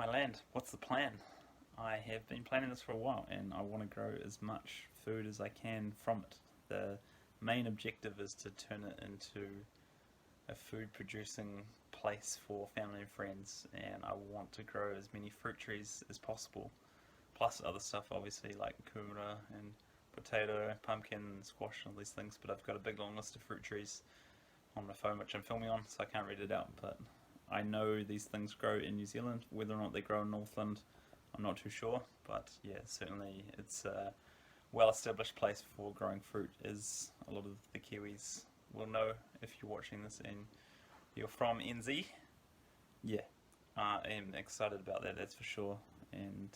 land. What's the plan? I have been planning this for a while and I want to grow as much food as I can from it. The main objective is to turn it into a food producing place for family and friends, and I want to grow as many fruit trees as possible, plus other stuff obviously like kumara and potato, pumpkin, squash and all these things, but I've got a big long list of fruit trees on my phone which I'm filming on, so I can't read it out, but I know these things grow in New Zealand. Whether or not they grow in Northland, I'm not too sure, but yeah, certainly it's a well-established place for growing fruit, as a lot of the Kiwis will know if you're watching this and you're from NZ. Yeah, I am excited about that, that's for sure, and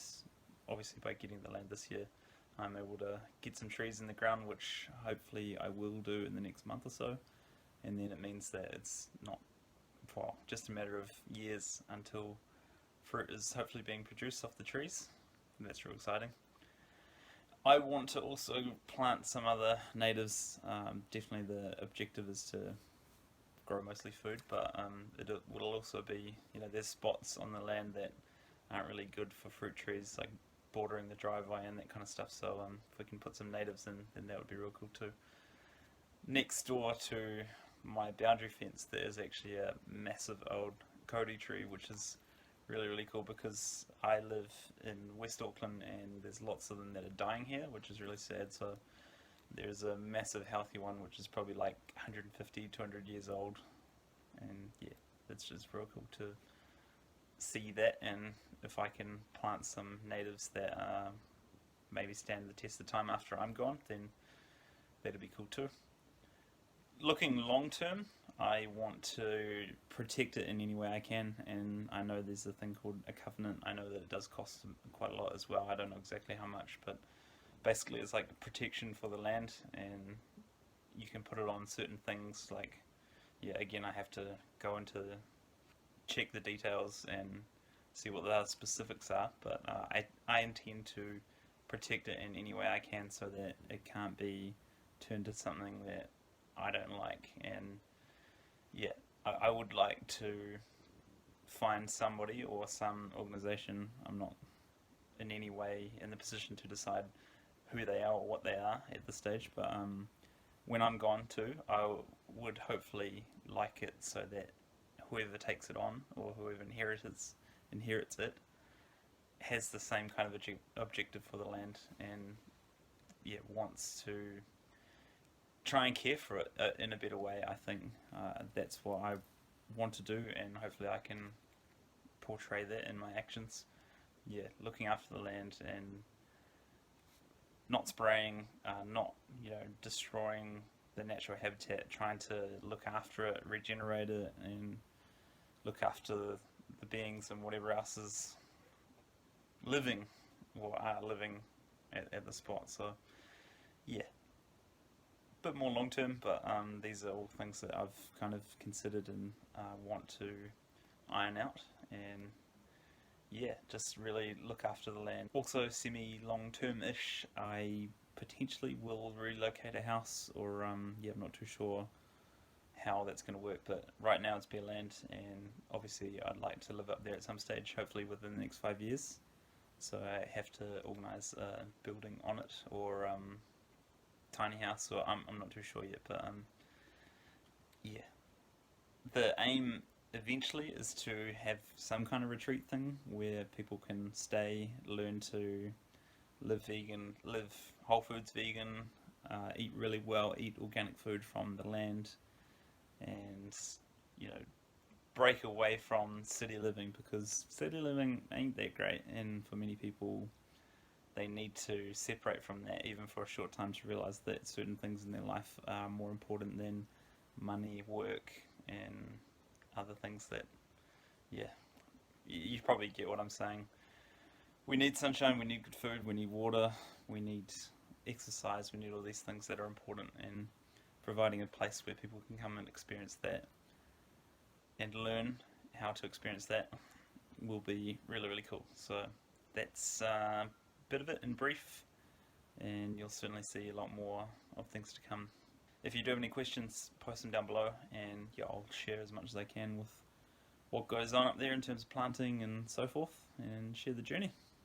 obviously by getting the land this year, I'm able to get some trees in the ground, which hopefully I will do in the next month or so, and then it means that it's not, well, just a matter of years until fruit is hopefully being produced off the trees, and that's real exciting. I want to also plant some other natives. Definitely the objective is to grow mostly food, but it will also be, there's spots on the land that aren't really good for fruit trees, like bordering the driveway and that kind of stuff, so if we can put some natives in, then that would be real cool too. Next door to my boundary fence there is actually a massive old Kodi tree, which is really cool because I live in West Auckland and there's lots of them that are dying here, which is really sad. So there's a massive healthy one which is probably like 150, 200 years old, and yeah, it's just real cool to see that, and if I can plant some natives that maybe stand the test of time after I'm gone, then that'd be cool too. Looking long term, I want to protect it in any way I can, and I know there's a thing called a covenant. I know that it does cost quite a lot as well. I don't know exactly how much, but basically it's like protection for the land, and you can put it on certain things. Like, yeah, again, I have to go into check the details and see what the specifics are, but I intend to protect it in any way I can so that it can't be turned to something that I don't like. And yeah, I would like to find somebody or some organisation. I'm not in any way in the position to decide who they are or what they are at this stage, but when I'm gone too, I would hopefully like it so that whoever takes it on or whoever inherits it has the same kind of objective for the land, and yeah, wants to try and care for it in a better way. I think that's what I want to do, and hopefully I can portray that in my actions. Yeah, looking after the land and not spraying, not destroying the natural habitat, trying to look after it, regenerate it, and look after the beings and whatever else is living or are living at the spot. So yeah, bit more long term, but these are all things that I've kind of considered and want to iron out, and yeah, just really look after the land. Also, semi long term ish, I potentially will relocate a house, or yeah, I'm not too sure how that's going to work, but right now it's bare land, and obviously I'd like to live up there at some stage, hopefully within the next 5 years. So I have to organise a building on it, or tiny house, or I'm not too sure yet, but yeah, the aim eventually is to have some kind of retreat thing where people can stay, learn to live vegan, live whole foods vegan, eat really well, eat organic food from the land, and break away from city living, because city living ain't that great, and for many people they need to separate from that even for a short time to realise that certain things in their life are more important than money, work, and other things that, yeah, you probably get what I'm saying. We need sunshine, we need good food, we need water, we need exercise, we need all these things that are important, and providing a place where people can come and experience that and learn how to experience that will be really cool. So that's a bit of it in brief, and you'll certainly see a lot more of things to come. If you do have any questions, post them down below, and yeah, I'll share as much as I can with what goes on up there in terms of planting and so forth, and share the journey.